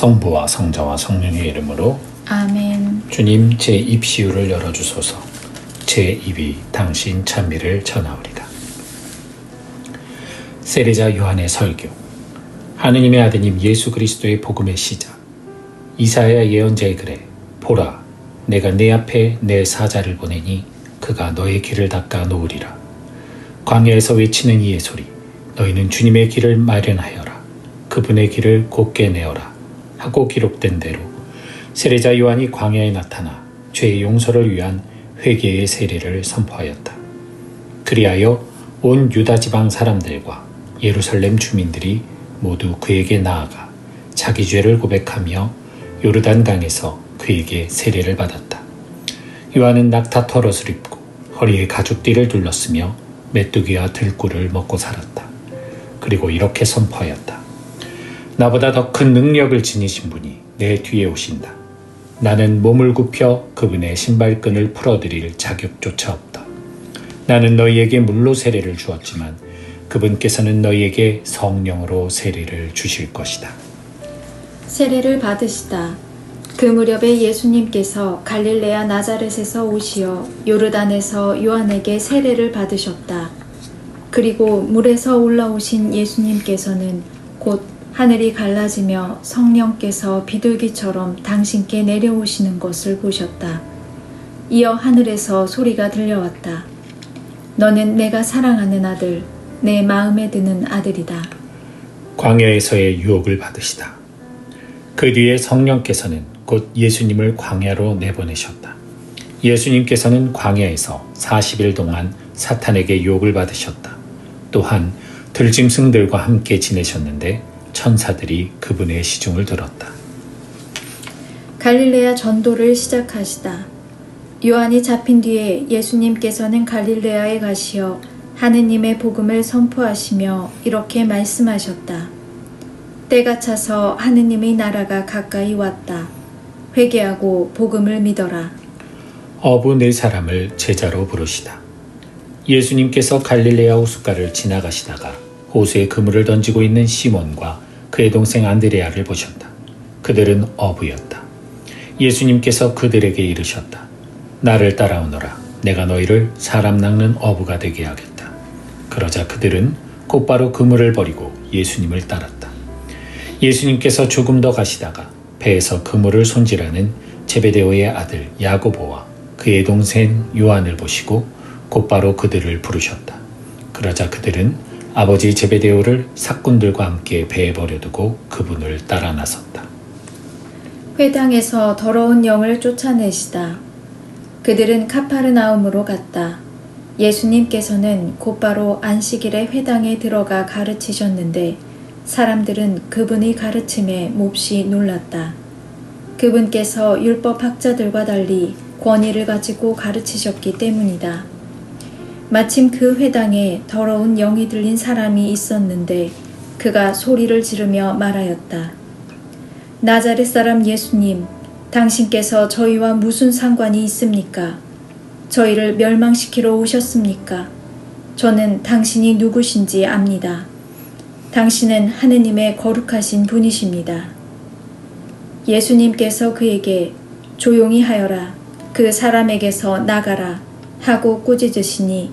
성부와 성자와 성령의 이름으로 아멘. 주님, 제 입시유를 열어주소서. 제 입이 당신 찬미를 전하오리다. 세례자 요한의 설교. 하느님의 아드님 예수 그리스도의 복음의 시작. 이사야 예언자의 글에 보라, 내가 내 앞에 내 사자를 보내니 그가 너의 길을 닦아 놓으리라. 광야에서 외치는 이의 소리, 너희는 주님의 길을 마련하여라. 그분의 길을 곧게 내어라 하고 기록된 대로 세례자 요한이 광야에 나타나 죄의 용서를 위한 회개의 세례를 선포하였다. 그리하여 온 유다 지방 사람들과 예루살렘 주민들이 모두 그에게 나아가 자기 죄를 고백하며 요르단강에서 그에게 세례를 받았다. 요한은 낙타 털옷을 입고 허리에 가죽띠를 둘렀으며 메뚜기와 들꿀을 먹고 살았다. 그리고 이렇게 선포하였다. 나보다 더 큰 능력을 지니신 분이 내 뒤에 오신다. 나는 몸을 굽혀 그분의 신발끈을 풀어드릴 자격조차 없다. 나는 너희에게 물로 세례를 주었지만 그분께서는 너희에게 성령으로 세례를 주실 것이다. 세례를 받으시다. 그 무렵에 예수님께서 갈릴레아 나자렛에서 오시어 요르단에서 요한에게 세례를 받으셨다. 그리고 물에서 올라오신 예수님께서는 곧 하늘이 갈라지며 성령께서 비둘기처럼 당신께 내려오시는 것을 보셨다. 이어 하늘에서 소리가 들려왔다. 너는 내가 사랑하는 아들, 내 마음에 드는 아들이다. 광야에서의 유혹을 받으시다. 그 뒤에 성령께서는 곧 예수님을 광야로 내보내셨다. 예수님께서는 광야에서 40일 동안 사탄에게 유혹을 받으셨다. 또한 들짐승들과 함께 지내셨는데 천사들이 그분의 시중을 들었다. 갈릴레아 전도를 시작하시다. 요한이 잡힌 뒤에 예수님께서는 갈릴레아에 가시어 하느님의 복음을 선포하시며 이렇게 말씀하셨다. 때가 차서 하느님의 나라가 가까이 왔다. 회개하고 복음을 믿어라. 어부 네 사람을 제자로 부르시다. 예수님께서 갈릴레아 호숫가를 지나가시다가 호수에 그물을 던지고 있는 시몬과 그의 동생 안드레아를 보셨다. 그들은 어부였다. 예수님께서 그들에게 이르셨다. 나를 따라오너라. 내가 너희를 사람 낚는 어부가 되게 하겠다. 그러자 그들은 곧바로 그물을 버리고 예수님을 따랐다. 예수님께서 조금 더 가시다가 배에서 그물을 손질하는 제베데오의 아들 야고보와 그의 동생 요한을 보시고 곧바로 그들을 부르셨다. 그러자 그들은 아버지 제베데오를 삭군들과 함께 배에 버려두고 그분을 따라 나섰다. 회당에서 더러운 영을 쫓아내시다. 그들은 카파르나움으로 갔다. 예수님께서는 곧바로 안식일에 회당에 들어가 가르치셨는데 사람들은 그분의 가르침에 몹시 놀랐다. 그분께서 율법학자들과 달리 권위를 가지고 가르치셨기 때문이다. 마침 그 회당에 더러운 영이 들린 사람이 있었는데 그가 소리를 지르며 말하였다. 나자렛 사람 예수님, 당신께서 저희와 무슨 상관이 있습니까? 저희를 멸망시키러 오셨습니까? 저는 당신이 누구신지 압니다. 당신은 하느님의 거룩하신 분이십니다. 예수님께서 그에게 조용히 하여라, 그 사람에게서 나가라 하고 꾸짖으시니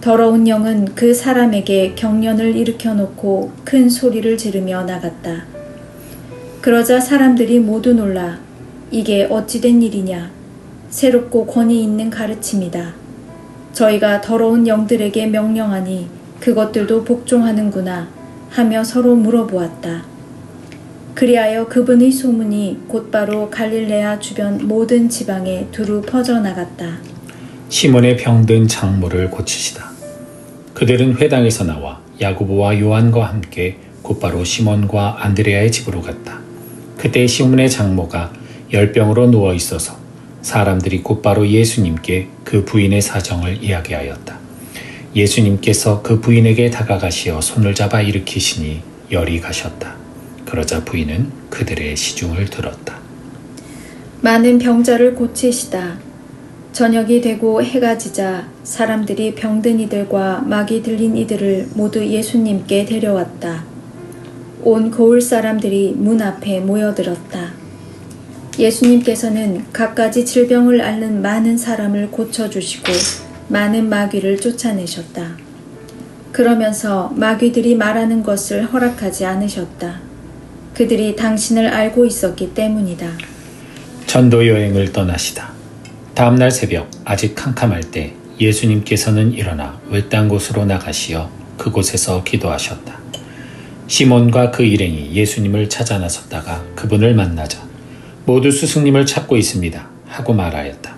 더러운 영은 그 사람에게 경련을 일으켜 놓고 큰 소리를 지르며 나갔다. 그러자 사람들이 모두 놀라 이게 어찌된 일이냐? 새롭고 권위 있는 가르침이다. 저희가 더러운 영들에게 명령하니 그것들도 복종하는구나 하며 서로 물어보았다. 그리하여 그분의 소문이 곧바로 갈릴레아 주변 모든 지방에 두루 퍼져나갔다. 시몬의 병든 장모를 고치시다. 그들은 회당에서 나와 야고보와 요한과 함께 곧바로 시몬과 안드레아의 집으로 갔다. 그때 시몬의 장모가 열병으로 누워 있어서 사람들이 곧바로 예수님께 그 부인의 사정을 이야기하였다. 예수님께서 그 부인에게 다가가시어 손을 잡아 일으키시니 열이 가셨다. 그러자 부인은 그들의 시중을 들었다. 많은 병자를 고치시다. 저녁이 되고 해가 지자 사람들이 병든 이들과 막이 들린 이들을 모두 예수님께 데려왔다. 온 고을 사람들이 문 앞에 모여들었다. 예수님께서는 갖가지 질병을 앓는 많은 사람을 고쳐주시고 많은 마귀를 쫓아내셨다. 그러면서 마귀들이 말하는 것을 허락하지 않으셨다. 그들이 당신을 알고 있었기 때문이다. 전도 여행을 떠나시다. 다음날 새벽 아직 캄캄할 때 예수님께서는 일어나 외딴 곳으로 나가시어 그곳에서 기도하셨다. 시몬과 그 일행이 예수님을 찾아 나섰다가 그분을 만나자 모두 스승님을 찾고 있습니다 하고 말하였다.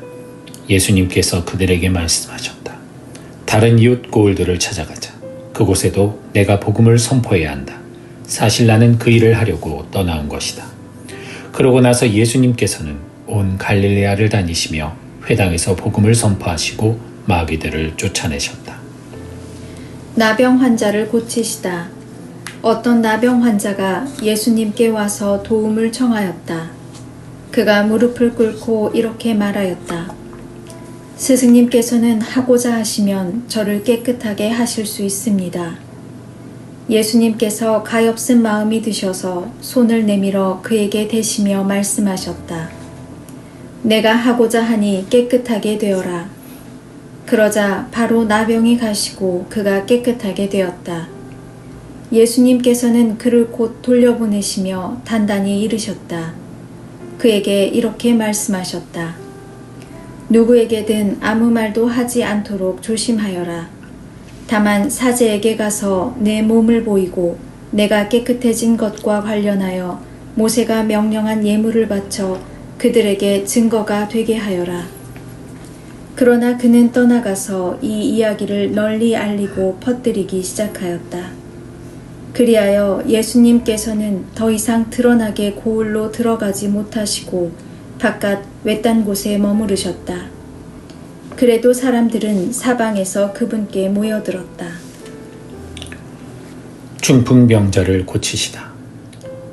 예수님께서 그들에게 말씀하셨다. 다른 이웃 고을들을 찾아가자. 그곳에도 내가 복음을 선포해야 한다. 사실 나는 그 일을 하려고 떠나온 것이다. 그러고 나서 예수님께서는 온 갈릴레아를 다니시며 회당에서 복음을 선포하시고 마귀들을 쫓아내셨다. 나병 환자를 고치시다. 어떤 나병 환자가 예수님께 와서 도움을 청하였다. 그가 무릎을 꿇고 이렇게 말하였다. 스승님께서는 하고자 하시면 저를 깨끗하게 하실 수 있습니다. 예수님께서 가엾은 마음이 드셔서 손을 내밀어 그에게 대시며 말씀하셨다. 내가 하고자 하니 깨끗하게 되어라. 그러자 바로 나병이 가시고 그가 깨끗하게 되었다. 예수님께서는 그를 곧 돌려보내시며 단단히 이르셨다. 그에게 이렇게 말씀하셨다. 누구에게든 아무 말도 하지 않도록 조심하여라. 다만 사제에게 가서 내 몸을 보이고 내가 깨끗해진 것과 관련하여 모세가 명령한 예물을 바쳐 그들에게 증거가 되게 하여라. 그러나 그는 떠나가서 이 이야기를 널리 알리고 퍼뜨리기 시작하였다. 그리하여 예수님께서는 더 이상 드러나게 고을로 들어가지 못하시고 바깥 외딴 곳에 머무르셨다. 그래도 사람들은 사방에서 그분께 모여들었다. 중풍병자를 고치시다.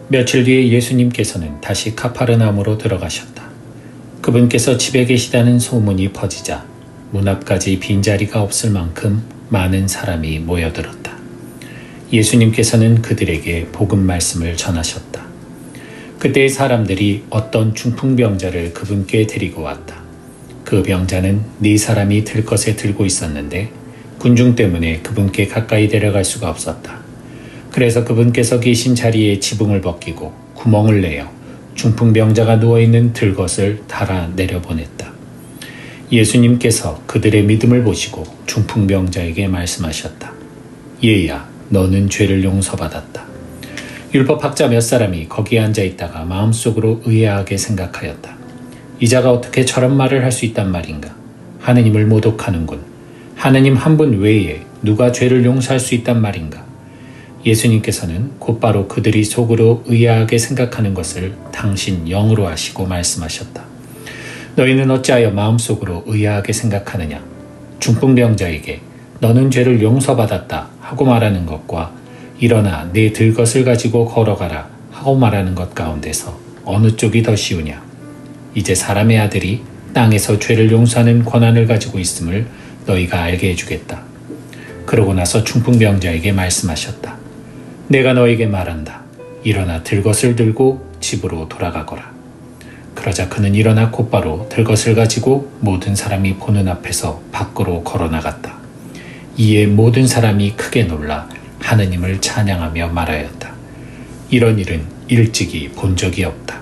며칠 뒤에 예수님께서는 다시 카파르나움으로 들어가셨다. 그분께서 집에 계시다는 소문이 퍼지자 문 앞까지 빈자리가 없을 만큼 많은 사람이 모여들었다. 예수님께서는 그들에게 복음 말씀을 전하셨다. 그때 사람들이 어떤 중풍병자를 그분께 데리고 왔다. 그 병자는 4사람이 들것에 들고 있었는데 군중 때문에 그분께 가까이 데려갈 수가 없었다. 그래서 그분께서 계신 자리에 지붕을 벗기고 구멍을 내어 중풍병자가 누워있는 들것을 달아 내려보냈다. 예수님께서 그들의 믿음을 보시고 중풍병자에게 말씀하셨다. 얘야, 너는 죄를 용서받았다. 율법학자 몇 사람이 거기에 앉아있다가 마음속으로 의아하게 생각하였다. 이 자가 어떻게 저런 말을 할 수 있단 말인가? 하느님을 모독하는군. 하느님 한 분 외에 누가 죄를 용서할 수 있단 말인가? 예수님께서는 곧바로 그들이 속으로 의아하게 생각하는 것을 당신 영으로 아시고 말씀하셨다. 너희는 어찌하여 마음속으로 의아하게 생각하느냐? 중풍병자에게 너는 죄를 용서받았다 하고 말하는 것과 일어나 내 들것을 가지고 걸어가라 하고 말하는 것 가운데서 어느 쪽이 더 쉬우냐? 이제 사람의 아들이 땅에서 죄를 용서하는 권한을 가지고 있음을 너희가 알게 해주겠다. 그러고 나서 중풍병자에게 말씀하셨다. 내가 너에게 말한다. 일어나 들것을 들고 집으로 돌아가거라. 그러자 그는 일어나 곧바로 들것을 가지고 모든 사람이 보는 앞에서 밖으로 걸어나갔다. 이에 모든 사람이 크게 놀라 하느님을 찬양하며 말하였다. 이런 일은 일찍이 본 적이 없다.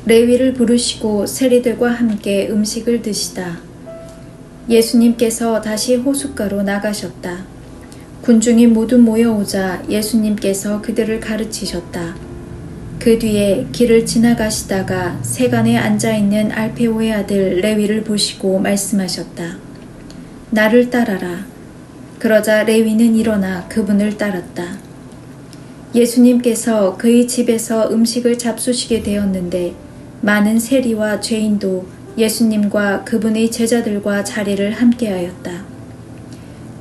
레위를 부르시고 세리들과 함께 음식을 드시다. 예수님께서 다시 호숫가로 나가셨다. 군중이 모두 모여오자 예수님께서 그들을 가르치셨다. 그 뒤에 길을 지나가시다가 세간에 앉아있는 알페오의 아들 레위를 보시고 말씀하셨다. 나를 따라라. 그러자 레위는 일어나 그분을 따랐다. 예수님께서 그의 집에서 음식을 잡수시게 되었는데 많은 세리와 죄인도 예수님과 그분의 제자들과 자리를 함께하였다.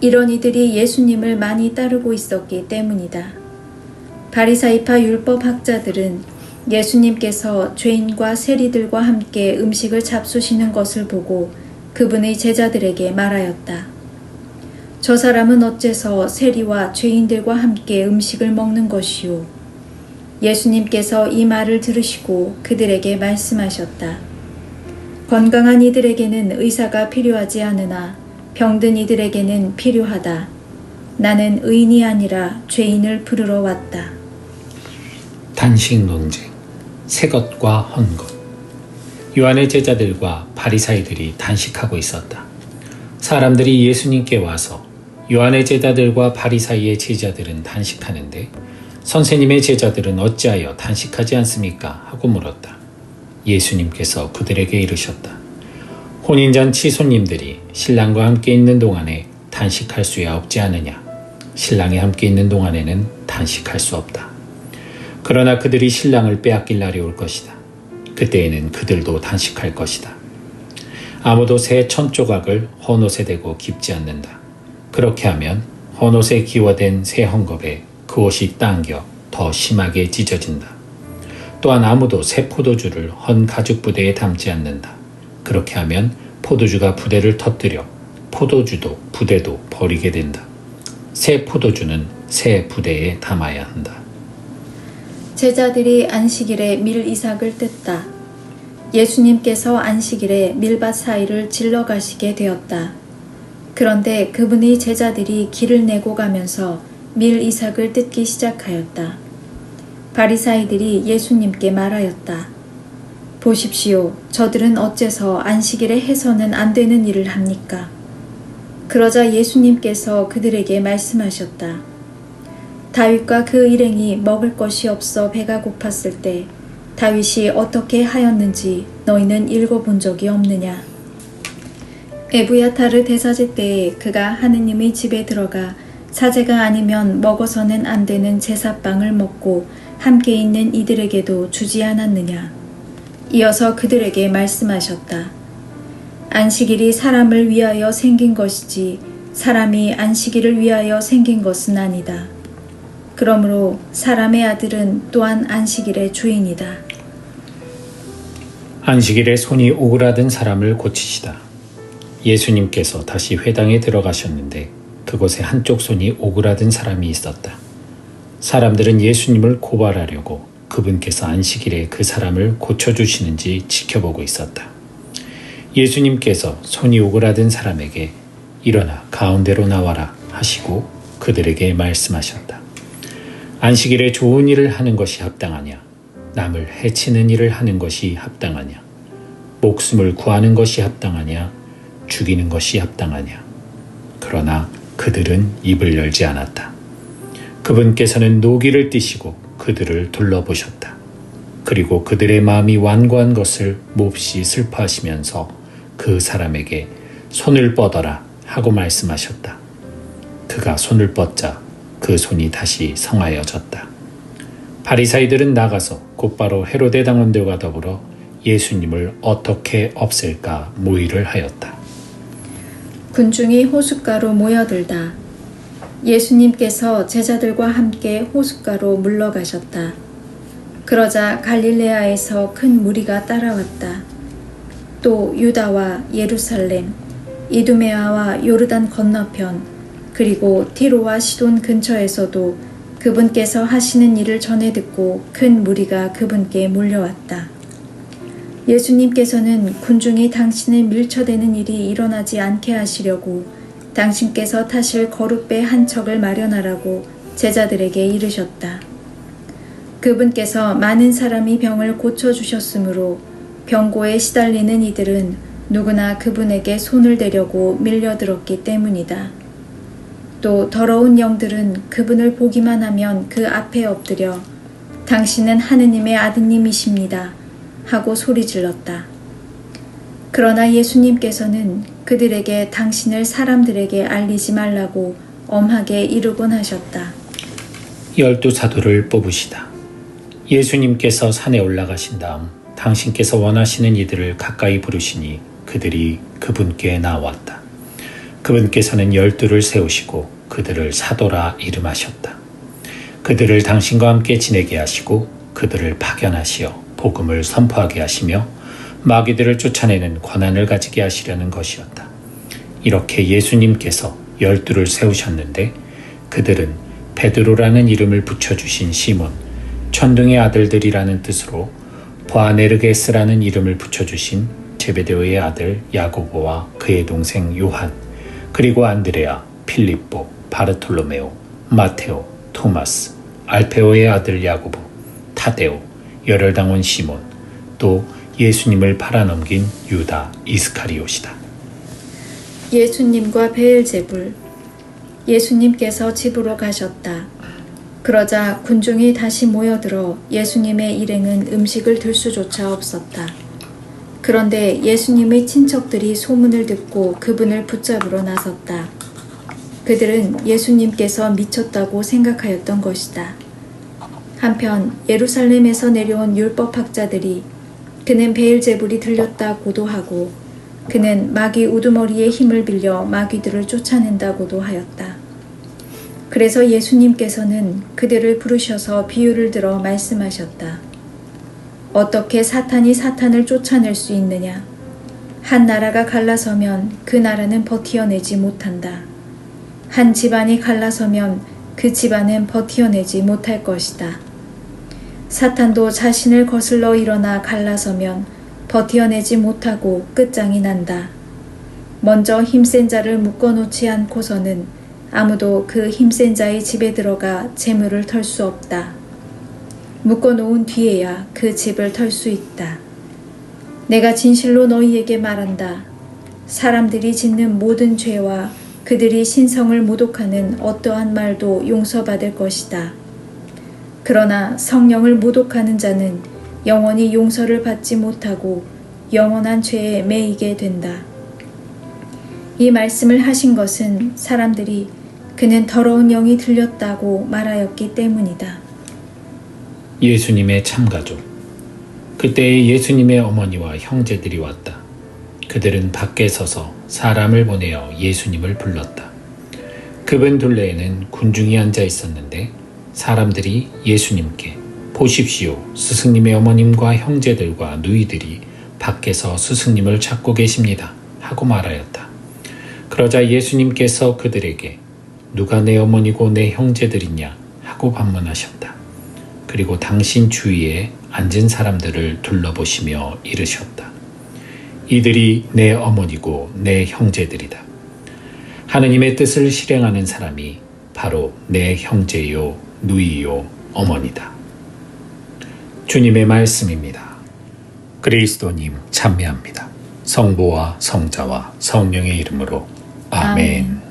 이런 이들이 예수님을 많이 따르고 있었기 때문이다. 바리사이파 율법학자들은 예수님께서 죄인과 세리들과 함께 음식을 잡수시는 것을 보고 그분의 제자들에게 말하였다. 저 사람은 어째서 세리와 죄인들과 함께 음식을 먹는 것이요? 예수님께서 이 말을 들으시고 그들에게 말씀하셨다. 건강한 이들에게는 의사가 필요하지 않으나 병든 이들에게는 필요하다. 나는 의인이 아니라 죄인을 부르러 왔다. 단식 논쟁, 새 것과 헌 것. 요한의 제자들과 바리사이들이 단식하고 있었다. 사람들이 예수님께 와서 요한의 제자들과 바리사이의 제자들은 단식하는데 선생님의 제자들은 어찌하여 단식하지 않습니까? 하고 물었다. 예수님께서 그들에게 이르셨다. 혼인잔치 손님들이 신랑과 함께 있는 동안에 단식할 수야 없지 않으냐. 신랑이 함께 있는 동안에는 단식할 수 없다. 그러나 그들이 신랑을 빼앗길 날이 올 것이다. 그때에는 그들도 단식할 것이다. 아무도 새 천조각을 헌옷에 대고 깁지 않는다. 그렇게 하면 헌옷에 기워된 새 헝겊에 그 옷이 당겨 더 심하게 찢어진다. 또한 아무도 새 포도주를 헌 가죽 부대에 담지 않는다. 그렇게 하면 포도주가 부대를 터뜨려 포도주도 부대도 버리게 된다. 새 포도주는 새 부대에 담아야 한다. 제자들이 안식일에 밀 이삭을 뜯다. 예수님께서 안식일에 밀밭 사이를 질러 가시게 되었다. 그런데 그분의 제자들이 길을 내고 가면서 밀 이삭을 뜯기 시작하였다. 바리사이들이 예수님께 말하였다. 보십시오, 저들은 어째서 안식일에 해서는 안 되는 일을 합니까? 그러자 예수님께서 그들에게 말씀하셨다. 다윗과 그 일행이 먹을 것이 없어 배가 고팠을 때 다윗이 어떻게 하였는지 너희는 읽어본 적이 없느냐? 에브야타르 대사제 때에 그가 하느님의 집에 들어가 사제가 아니면 먹어서는 안 되는 제사빵을 먹고 함께 있는 이들에게도 주지 않았느냐? 이어서 그들에게 말씀하셨다. 안식일이 사람을 위하여 생긴 것이지 사람이 안식일을 위하여 생긴 것은 아니다. 그러므로 사람의 아들은 또한 안식일의 주인이다. 안식일에 손이 오그라든 사람을 고치시다. 예수님께서 다시 회당에 들어가셨는데 그곳에 한쪽 손이 오그라든 사람이 있었다. 사람들은 예수님을 고발하려고 그분께서 안식일에 그 사람을 고쳐주시는지 지켜보고 있었다. 예수님께서 손이 오그라든 사람에게 일어나 가운데로 나와라 하시고 그들에게 말씀하셨다. 안식일에 좋은 일을 하는 것이 합당하냐? 남을 해치는 일을 하는 것이 합당하냐? 목숨을 구하는 것이 합당하냐? 죽이는 것이 합당하냐? 그러나 그들은 입을 열지 않았다. 그분께서는 노기를 띠시고 그들을 둘러보셨다. 그리고 그들의 마음이 완고한 것을 몹시 슬퍼하시면서 그 사람에게 손을 뻗어라 하고 말씀하셨다. 그가 손을 뻗자 그 손이 다시 성하여졌다. 바리사이들은 나가서 곧바로 헤로데 당원들과 더불어 예수님을 어떻게 없앨까 모의를 하였다. 군중이 호숫가로 모여들다. 예수님께서 제자들과 함께 호숫가로 물러가셨다. 그러자 갈릴레아에서 큰 무리가 따라왔다. 또 유다와 예루살렘, 이두메아와 요르단 건너편, 그리고 티로와 시돈 근처에서도 그분께서 하시는 일을 전해 듣고 큰 무리가 그분께 몰려왔다. 예수님께서는 군중이 당신을 밀쳐대는 일이 일어나지 않게 하시려고 당신께서 타실 거룻배 한 척을 마련하라고 제자들에게 이르셨다. 그분께서 많은 사람이 병을 고쳐주셨으므로 병고에 시달리는 이들은 누구나 그분에게 손을 대려고 밀려들었기 때문이다. 또 더러운 영들은 그분을 보기만 하면 그 앞에 엎드려 당신은 하느님의 아드님이십니다 하고 소리질렀다. 그러나 예수님께서는 그들에게 당신을 사람들에게 알리지 말라고 엄하게 이르곤 하셨다. 12사도를 뽑으시다. 예수님께서 산에 올라가신 다음 당신께서 원하시는 이들을 가까이 부르시니 그들이 그분께 나왔다. 그분께서는 12를 세우시고 그들을 사도라 이름하셨다. 그들을 당신과 함께 지내게 하시고 그들을 파견하시어 복음을 선포하게 하시며 마귀들을 쫓아내는 권한을 가지게 하시려는 것이었다. 이렇게 예수님께서 12를 세우셨는데 그들은 베드로라는 이름을 붙여주신 시몬, 천둥의 아들들이라는 뜻으로 보아네르게스라는 이름을 붙여주신 제베데오의 아들 야고보와 그의 동생 요한, 그리고 안드레아, 필립보, 바르톨로메오, 마테오, 토마스, 알페오의 아들 야고보, 타데오, 열혈당원 시몬, 또 예수님을 팔아넘긴 유다 이스카리옷이다. 예수님과 베엘제불. 예수님께서 집으로 가셨다. 그러자 군중이 다시 모여들어 예수님의 일행은 음식을 들 수조차 없었다. 그런데 예수님의 친척들이 소문을 듣고 그분을 붙잡으러 나섰다. 그들은 예수님께서 미쳤다고 생각하였던 것이다. 한편 예루살렘에서 내려온 율법학자들이 그는 베엘제불이 들렸다고도 하고 그는 마귀 우두머리의 힘을 빌려 마귀들을 쫓아낸다고도 하였다. 그래서 예수님께서는 그들을 부르셔서 비유를 들어 말씀하셨다. 어떻게 사탄이 사탄을 쫓아낼 수 있느냐? 한 나라가 갈라서면 그 나라는 버티어내지 못한다. 한 집안이 갈라서면 그 집안은 버티어내지 못할 것이다. 사탄도 자신을 거슬러 일어나 갈라서면 버티어내지 못하고 끝장이 난다. 먼저 힘센 자를 묶어놓지 않고서는 아무도 그 힘센 자의 집에 들어가 재물을 털 수 없다. 묶어놓은 뒤에야 그 집을 털 수 있다. 내가 진실로 너희에게 말한다. 사람들이 짓는 모든 죄와 그들이 신성을 모독하는 어떠한 말도 용서받을 것이다. 그러나 성령을 모독하는 자는 영원히 용서를 받지 못하고 영원한 죄에 매이게 된다. 이 말씀을 하신 것은 사람들이 그는 더러운 영이 들렸다고 말하였기 때문이다. 예수님의 참가족. 그때에 예수님의 어머니와 형제들이 왔다. 그들은 밖에 서서 사람을 보내어 예수님을 불렀다. 그분 둘레에는 군중이 앉아 있었는데 사람들이 예수님께 보십시오, 스승님의 어머님과 형제들과 누이들이 밖에서 스승님을 찾고 계십니다 하고 말하였다. 그러자 예수님께서 그들에게 누가 내 어머니고 내 형제들이냐 하고 반문하셨다. 그리고 당신 주위에 앉은 사람들을 둘러보시며 이르셨다. 이들이 내 어머니고 내 형제들이다. 하느님의 뜻을 실행하는 사람이 바로 내 형제요, 누이요, 어머니다. 주님의 말씀입니다. 그리스도님 참여합니다. 성부와 성자와 성령의 이름으로 아멘.